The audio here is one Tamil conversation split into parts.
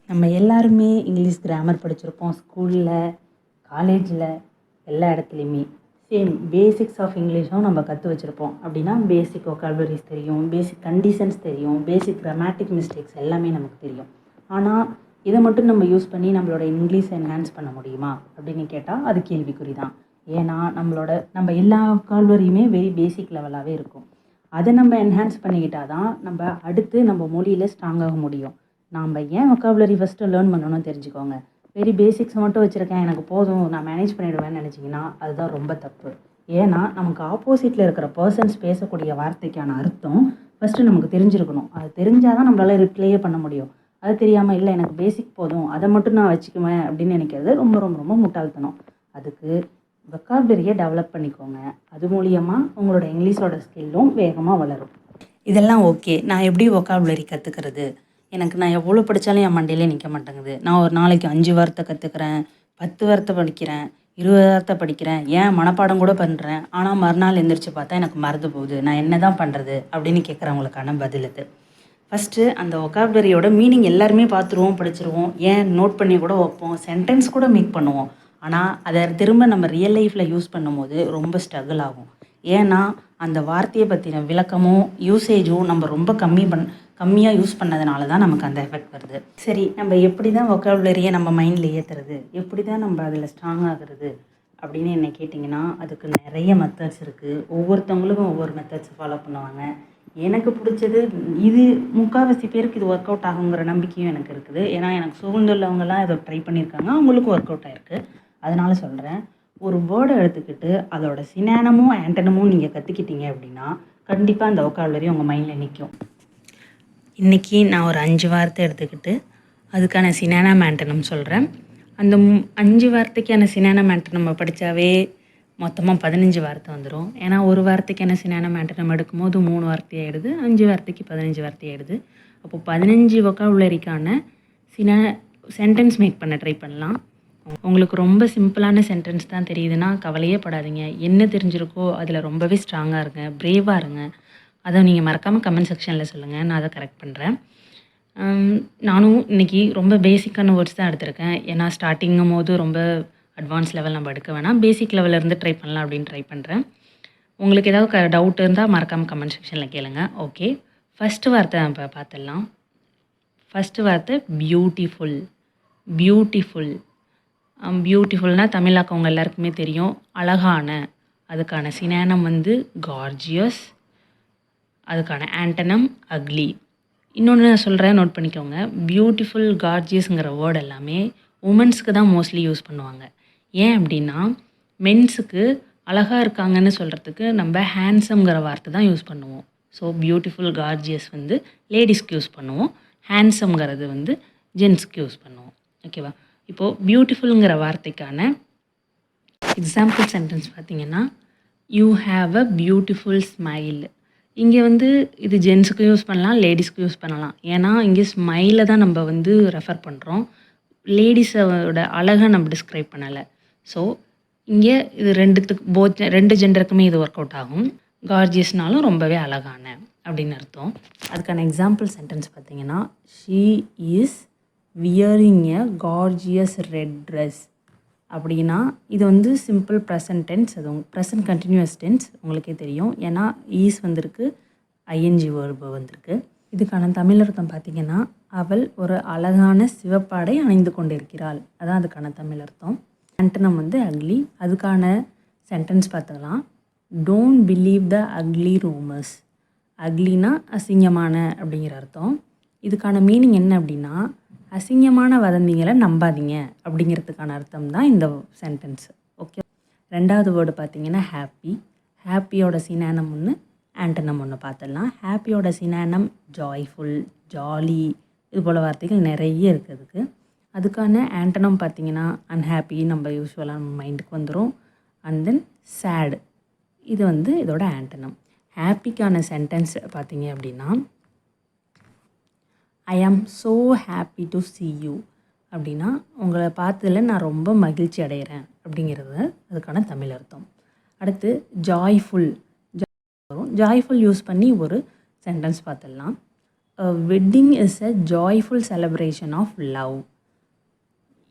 நம்ம எல்லாருமே இங்கிலீஷ் கிராமர் படிச்சிருப்போம் ஸ்கூலில், காலேஜில், எல்லா இடத்துலையுமே. சேம் பேசிக்ஸ் ஆஃப் இங்கிலீஷும் நம்ம கற்று வச்சுருப்போம். அப்படின்னா பேசிக் ஒக்காபுலரிஸ் தெரியும், பேசிக் கண்டிஷன்ஸ் தெரியும், பேசிக் கிராமேட்டிக் மிஸ்டேக்ஸ் எல்லாமே நமக்கு தெரியும். ஆனால் இதை மட்டும் நம்ம யூஸ் பண்ணி நம்மளோட இங்கிலீஷை என்ஹான்ஸ் பண்ண முடியுமா அப்படின்னு கேட்டால் அது கேள்விக்குறி தான். ஏன்னா நம்ம எல்லா ஒக்காபுலரியுமே வெரி பேசிக் லெவலாகவே இருக்கும். அதை நம்ம என்ஹான்ஸ் பண்ணிக்கிட்டால் தான் நம்ம அடுத்து நம்ம மொழியில் ஸ்ட்ராங்காக முடியும். நாம் ஏன் ஒக்காபுலரி ஃபஸ்ட்டு லேர்ன் பண்ணணும்னு தெரிஞ்சுக்கோங்க. வெரி பேசிக்ஸ் மட்டும் வச்சுருக்கேன், எனக்கு போதும், நான் மேனேஜ் பண்ணிவிடுவேன்னு நினச்சிங்கன்னா அதுதான் ரொம்ப தப்பு. ஏன்னா நமக்கு ஆப்போசிட்டில் இருக்கிற பர்சன்ஸ் பேசக்கூடிய வார்த்தைக்கான அர்த்தம் ஃபஸ்ட்டு நமக்கு தெரிஞ்சிருக்கணும். அது தெரிஞ்சால் தான் நம்மளால் ரிப்ளையே பண்ண முடியும். அது தெரியாமல் இல்லை எனக்கு பேசிக் போதும், அதை மட்டும் நான் வச்சுக்குவேன் அப்படின்னு நினைக்கிறது ரொம்ப ரொம்ப ரொம்ப முட்டாள்தனம். அதுக்கு ஒக்காபுலரியை டெவலப் பண்ணிக்கோங்க. அது மூலியமாக உங்களோட இங்கிலீஷோட ஸ்கில்லும் வேகமாக வளரும். இதெல்லாம் ஓகே. நான் எப்படி ஒக்காபுலரி கற்றுக்கிறது? நான் எவ்வளோ படித்தாலும் என் மண்டையிலே நிற்க மாட்டேங்குது. நான் ஒரு நாளைக்கு 5 வார்த்தை கற்றுக்கிறேன், 10 வார்த்தை படிக்கிறேன், 20 வார்த்தை படிக்கிறேன், ஏன் மனப்பாடம் கூட பண்ணுறேன். ஆனால் மறுநாள் எந்திரிச்சு பார்த்தா எனக்கு மறந்து போகுது. நான் என்ன தான் பண்ணுறது அப்படின்னு கேட்குறவங்களுக்கான பதில் இது. ஃபஸ்ட்டு அந்த ஒக்காபுலரியோட மீனிங் எல்லாருமே பார்த்துருவோம், படிச்சிருவோம், ஏன் நோட் பண்ணி கூட வைப்போம், சென்டென்ஸ் கூட மேக் பண்ணுவோம். ஆனால் அதை திரும்ப நம்ம ரியல் லைஃப்பில் யூஸ் பண்ணும்போது ரொம்ப ஸ்ட்ரகிள் ஆகும். ஏன்னா அந்த வார்த்தையை பற்றின விளக்கமும் யூசேஜும் நம்ம ரொம்ப கம்மியாக யூஸ் பண்ணதுனால தான் நமக்கு அந்த எஃபெக்ட் வருது. சரி, நம்ம எப்படி தான் ஒக்காபுலரியை நம்ம மைண்டில் ஏற்றுறது, எப்படி தான் நம்ம அதில் ஸ்ட்ராங் ஆகிறது அப்படின்னு என்ன கேட்டிங்கன்னா அதுக்கு நிறைய மெத்தட்ஸ் இருக்குது. ஒவ்வொருத்தவங்களுக்கும் ஒவ்வொரு மெத்தட்ஸ் ஃபாலோ பண்ணுவாங்க. எனக்கு பிடிச்சது இது. முக்கால்வாசி பேருக்கு இது ஒர்க் அவுட் ஆகுங்கிற நம்பிக்கையும் எனக்கு இருக்குது. ஏன்னா எனக்கு சூழ்ந்துள்ளவங்கலாம் இதை ட்ரை பண்ணியிருக்காங்க, அவங்களுக்கும் ஒர்க் அவுட் ஆகிருக்கு. அதனால சொல்கிறேன், ஒரு வேர்டை எடுத்துக்கிட்டு அதோட சினானமும் ஆண்டனமும் நீங்கள் கற்றுக்கிட்டீங்க அப்படின்னா கண்டிப்பாக அந்த ஒக்காபுலரி உங்கள் மைண்டில் நிற்கும். இன்றைக்கி நான் ஒரு 5 வார்த்தை எடுத்துக்கிட்டு அதுக்கான சினானம் ஆண்டனம் சொல்கிறேன். அந்த 5 வார்த்தைக்கான சினானம் ஆண்டனம் படித்தாவே மொத்தமாக 15 வார்த்தை வந்துடும். ஏன்னா ஒரு வார்த்தைக்கான சினானம் ஆண்டனம் எடுக்கும்போது 3 வார்த்தை ஆகிடுது, 5 வார்த்தைக்கு 15 வார்த்தை ஆகிடுது. அப்போது 15 ஒக்காபுலரிக்கான சென்டென்ஸ் மேக் பண்ண ட்ரை பண்ணலாம். உங்களுக்கு ரொம்ப சிம்பிளான சென்டென்ஸ் தான் தெரியுதுன்னா கவலையே படாதீங்க. என்ன தெரிஞ்சிருக்கோ அதில் ரொம்பவே ஸ்ட்ராங்காக இருங்க, பிரேவாக இருங்க. அதை நீங்கள் மறக்காமல் கமெண்ட் செக்ஷனில் சொல்லுங்கள், நான் அதை கரெக்ட் பண்ணுறேன். நானும் இன்றைக்கி ரொம்ப பேசிக்கான வேர்ட்ஸ் தான் எடுத்திருக்கேன். ஏன்னா ஸ்டார்டிங்கும் போது ரொம்ப அட்வான்ஸ் லெவல் நம்ம எடுக்க வேணாம், பேசிக் லெவலிருந்து ட்ரை பண்ணலாம் அப்படின்னு ட்ரை பண்ணுறேன். உங்களுக்கு ஏதாவது டவுட் இருந்தால் மறக்காமல் கமெண்ட் செக்ஷனில் கேளுங்க. ஓகே, ஃபஸ்ட்டு வார்த்தை நம்ம பார்த்துடலாம். ஃபஸ்ட்டு வார்த்தை பியூட்டிஃபுல். பியூட்டிஃபுல் பியூட்டிஃபுல்னால் தமிழாக்கவங்க எல்லாருக்குமே தெரியும், அழகான. அதுக்கான சினானம் கார்ஜியஸ். அதுக்கான ஆண்டனம் அக்லி. இன்னொன்று நான் சொல்கிறேன், நோட் பண்ணிக்கோங்க. பியூட்டிஃபுல், கார்ஜியஸ்ங்கிற வேர்டு எல்லாமே உமன்ஸுக்கு தான் மோஸ்ட்லி யூஸ் பண்ணுவாங்க. ஏன் அப்படின்னா மென்ஸுக்கு அழகாக இருக்காங்கன்னு சொல்கிறதுக்கு நம்ம ஹேண்ட்ஸம்ங்கிற வார்த்தை தான் யூஸ் பண்ணுவோம். ஸோ பியூட்டிஃபுல், கார்ஜியஸ் லேடிஸ்க்கு யூஸ் பண்ணுவோம், ஹேண்ட்ஸம்ங்கிறது ஜென்ஸ்க்கு யூஸ் பண்ணுவோம். ஓகேவா? இப்போது பியூட்டிஃபுல்ங்கிற வார்த்தைக்கான எக்ஸாம்பிள் சென்டென்ஸ் பார்த்திங்கன்னா, you have a beautiful smile. இங்கே இது ஜென்ஸுக்கும் யூஸ் பண்ணலாம், லேடிஸ்க்கு யூஸ் பண்ணலாம். ஏன்னா இங்கே ஸ்மைலை தான் நம்ம ரெஃபர் பண்ணுறோம், லேடிஸோட அழகை நம்ம டிஸ்கிரைப் பண்ணலை. ஸோ இங்கே இது ரெண்டு ஜெண்டருக்குமே இது ஒர்க் அவுட் ஆகும். கார்ஜியஸ்னாலும் ரொம்பவே அழகான அப்படின்னு அர்த்தம். அதுக்கான எக்ஸாம்பிள் சென்டென்ஸ் பார்த்திங்கன்னா, she is wearing a gorgeous red dress. அப்படின்னா இது சிம்பிள் ப்ரெசன்ட் டென்ஸ், அது ப்ரெசன்ட் கண்டினியூஸ் டென்ஸ், உங்களுக்கே தெரியும். ஏன்னா ஈஸ் வந்திருக்கு, ஐஎன்ஜி வேர்பு வந்திருக்கு. இதுக்கான தமிழ் அர்த்தம் பார்த்திங்கன்னா, அவள் ஒரு அழகான சிவப்பாடை அணிந்து கொண்டிருக்கிறாள். அதான் அதுக்கான தமிழ் அர்த்தம். ஆண்டனம் அக்லி. அதுக்கான சென்டென்ஸ் பார்த்துக்கலாம். Don't believe the ugly rumours. அக்லினா அசிங்கமான அப்படிங்கிற அர்த்தம். இதுக்கான மீனிங் என்ன அப்படின்னா, அசிங்கமான வதந்திகளை நம்பாதீங்க அப்படிங்கிறதுக்கான அர்த்தம் தான் இந்த சென்டென்ஸ். ஓகே, ரெண்டாவது வேர்டு பார்த்திங்கன்னா ஹாப்பி. ஹாப்பியோட சினானம் ஒன்று, ஆண்டனம் ஒன்று பார்த்துடலாம். ஹாப்பியோட சினானம் ஜாய்ஃபுல், ஜாலி, இது போல் வார்த்தைகள் நிறைய இருக்குது. அதுக்கான ஆண்டனம் பார்த்திங்கன்னா அன்ஹாப்பி, நம்ம யூஸ்வலாக நம்ம மைண்டுக்கு வந்துடும். அண்ட் தென் சேடு, இது இதோட ஆண்டனம். ஹாப்பிக்கான சென்டென்ஸ் பார்த்திங்க அப்படின்னா, ஐ am so happy to see you. அப்படின்னா உங்களை பார்த்ததில் நான் ரொம்ப மகிழ்ச்சி அடைகிறேன் அப்படிங்கிறது அதுக்கான தமிழ் அர்த்தம். அடுத்து ஜாய்ஃபுல் வரும். ஜாய்ஃபுல் யூஸ் பண்ணி ஒரு சென்டென்ஸ் பார்த்துடலாம். Wedding is a joyful celebration of love.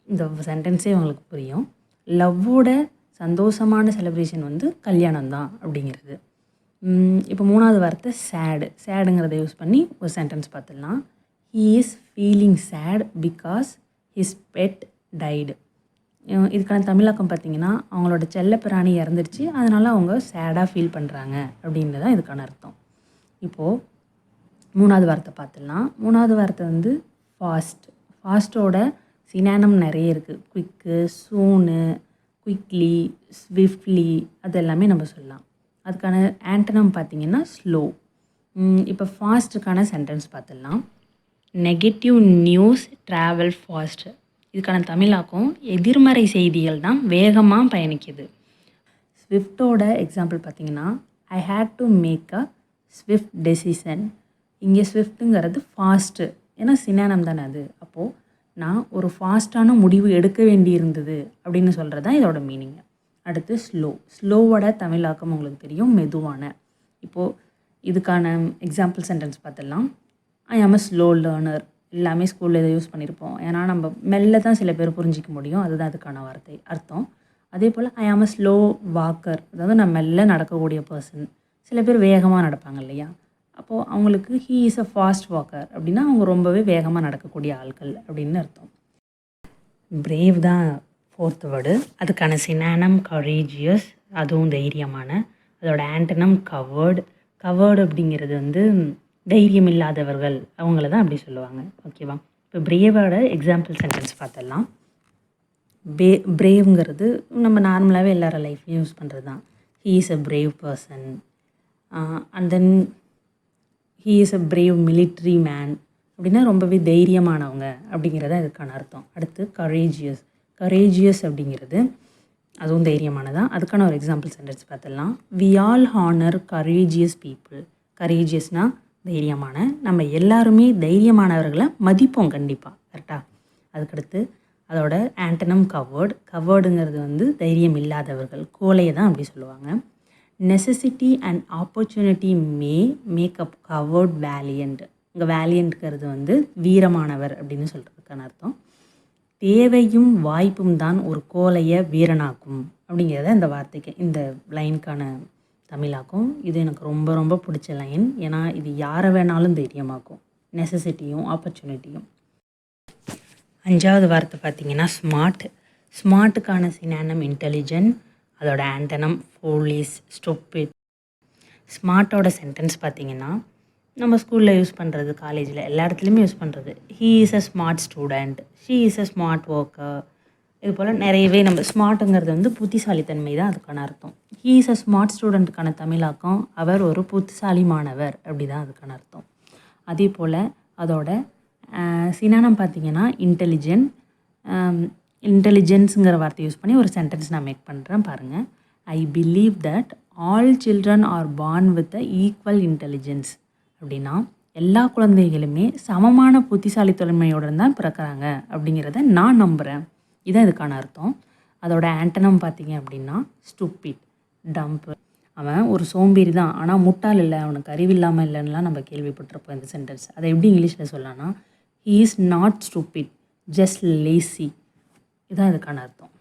இந்த சென்டென்ஸே உங்களுக்கு புரியும். லவ்வோட சந்தோஷமான செலிப்ரேஷன் வந்து கல்யாணம் தான் அப்படிங்கிறது. இப்போ 3வது வார்த்தை சேடுங்கிறத யூஸ் பண்ணி ஒரு சென்டென்ஸ் பார்த்துடலாம். He is feeling sad because his pet died. இதுக்கான தமிழாக்கம் பார்த்தீங்கன்னா, அவங்களோட செல்லப்பிராணி இறந்துருச்சு, அதனால் அவங்க சேடாக ஃபீல் பண்ணுறாங்க அப்படின்றது தான் இதுக்கான அர்த்தம். இப்போது 3வது வார்த்தை பார்த்துடலாம். 3வது வார்த்தை வந்து ஃபாஸ்ட்டோட சினானம் நிறைய இருக்குது. குயிக்கு, சூனு, குயிக்லி, ஸ்விஃப்ட்லி, அது எல்லாமே நம்ம சொல்லலாம். அதுக்கான ஆண்டனம் பார்த்திங்கன்னா ஸ்லோ. இப்போ ஃபாஸ்ட்டுக்கான சென்டென்ஸ் பார்த்துடலாம். Negative news travel fast. இதுக்கான தமிழாக்கம் எதிர்மறை செய்திகள் தான் வேகமாக பயணிக்குது. ஸ்விஃப்டோட எக்ஸாம்பிள் பார்த்திங்கன்னா, I hate to make a swift decision. இங்கே ஸ்விஃப்ட்டுங்கிறது ஃபாஸ்ட்டு, ஏன்னா சினானம் தானே அது. அப்போது நான் ஒரு ஃபாஸ்ட்டான முடிவு எடுக்க வேண்டி இருந்தது அப்படின்னு சொல்கிறது தான் இதோட மீனிங். அடுத்து ஸ்லோவோட தமிழாக்கம் உங்களுக்கு தெரியும், மெதுவான. இப்போது இதுக்கான எக்ஸாம்பிள் சென்டென்ஸ் பார்த்துடலாம். ஐ ஆம் அ ஸ்லோ லேர்னர். எல்லாமே ஸ்கூலில் இதை யூஸ் பண்ணியிருப்போம். ஏன்னா நம்ம மெல்ல தான் சில பேர் புரிஞ்சிக்க முடியும், அதுதான் அதுக்கான அர்த்தம். அதே போல் ஐ ஆம் அ ஸ்லோ வாக்கர், அதாவது நான் மெல்ல நடக்கக்கூடிய பர்சன். சில பேர் வேகமாக நடப்பாங்க இல்லையா, அப்போது அவங்களுக்கு he is a fast Walker அப்படின்னா அவங்க ரொம்பவே வேகமாக நடக்கக்கூடிய ஆட்கள் அப்படின்னு அர்த்தம். பிரேவ் தான் 4th வேர்டு. அதுக்கான சினானம் கரேஜியஸ், அதுவும் தைரியமான. அதோட ஆண்டனம் கவர்டு அப்படிங்கிறது வந்து தைரியம் இல்லாதவர்கள், அவங்கள தான் அப்படி சொல்லுவாங்க. ஓகேவா? இப்போ பிரேவோட எக்ஸாம்பிள் சென்டென்ஸ் பார்த்துடலாம். பிரேவ்ங்கிறது நம்ம நார்மலாகவே எல்லார லைஃப்லையும் யூஸ் பண்ணுறது தான். He is a brave person, and then he is a brave military man அப்படின்னா ரொம்பவே தைரியமானவங்க அப்படிங்கிறத இதுக்கான அர்த்தம். அடுத்து கரேஜியஸ் அப்படிங்கிறது அதுவும் தைரியமானதான். அதுக்கான ஒரு எக்ஸாம்பிள் சென்டென்ஸ் பார்த்துடலாம். We all honour courageous people. கரேஜியஸ்னால் தைரியமான, நம்ம எல்லாருமே தைரியமானவர்களை மதிப்போம் கண்டிப்பாக. கரெக்டாக? அதுக்கடுத்து அதோட ஆண்டனம் கவர்டுங்கிறது வந்து தைரியம் இல்லாதவர்கள், கோலையை தான் அப்படி சொல்லுவாங்க. Necessity and opportunity make up coward valiant. இங்கே வேலியண்ட்ங்கிறது வந்து வீரமானவர் அப்படின்னு சொல்கிறதுக்கான அர்த்தம். தேவையும் வாய்ப்பும் தான் ஒரு கோலையை வீரனாக்கும் அப்படிங்கிறத இந்த வார்த்தைக்கு, இந்த லைனுக்கான தமிழாக்கும். இது எனக்கு ரொம்ப ரொம்ப பிடிச்ச லைன். ஏன்னா இது யாரை வேணாலும் தைரியமாக்கும், நெசசிட்டியும் ஆப்பர்ச்சுனிட்டியும். 5வது வார்த்தை பார்த்திங்கன்னா ஸ்மார்ட்டுக்கான சினானம் இன்டெலிஜென்ட். அதோட ஆண்டனம் ஃபோலிஸ், ஸ்டூபிட். ஸ்மார்ட்டோட சென்டென்ஸ் பார்த்திங்கன்னா நம்ம ஸ்கூலில் யூஸ் பண்ணுறது, காலேஜில் எல்லா இடத்துலையுமே யூஸ் பண்ணுறது. He is a smart student, she is a smart worker. இது போல் நிறையவே நம்ம ஸ்மார்ட்டுங்கிறது வந்து புத்திசாலித்தன்மை தான் அதுக்கான அர்த்தம். ஹீ இஸ் அ ஸ்மார்ட் ஸ்டூடெண்ட்டுக்கான தமிழாக்கம் அவர் ஒரு புத்திசாலி மாணவர் அப்படி தான் அதுக்கான அர்த்தம். அதே போல் அதோட சினானம் பார்த்திங்கன்னா இன்டெலிஜென்ஸுங்கிற வார்த்தை யூஸ் பண்ணி ஒரு சென்டென்ஸ் நான் மேக் பண்ணுறேன் பாருங்கள். I believe that all children are born with a equal intelligence. அப்படின்னா எல்லா குழந்தைகளுமே சமமான புத்திசாலித்தன்மையுடன் தான் பிறக்கிறாங்க அப்படிங்கிறத நான் நம்புகிறேன். இதுதான் இதுக்கான அர்த்தம். அதோட ஆண்டனம் பார்த்திங்க அப்படின்னா ஸ்டூபிட், டம்ப்பு. அவன் ஒரு சோம்பேறி தான், ஆனால் முட்டாள் இல்லை, அவனுக்கு அறிவில்லாமல் இல்லைன்னுலாம் நம்ம கேள்விப்பட்டிருப்போம் இந்த சென்டென்ஸ். அதை எப்படி இங்கிலீஷில் சொல்லலாம்னா, he is not stupid, just lazy. இதுதான் இதுக்கான அர்த்தம்.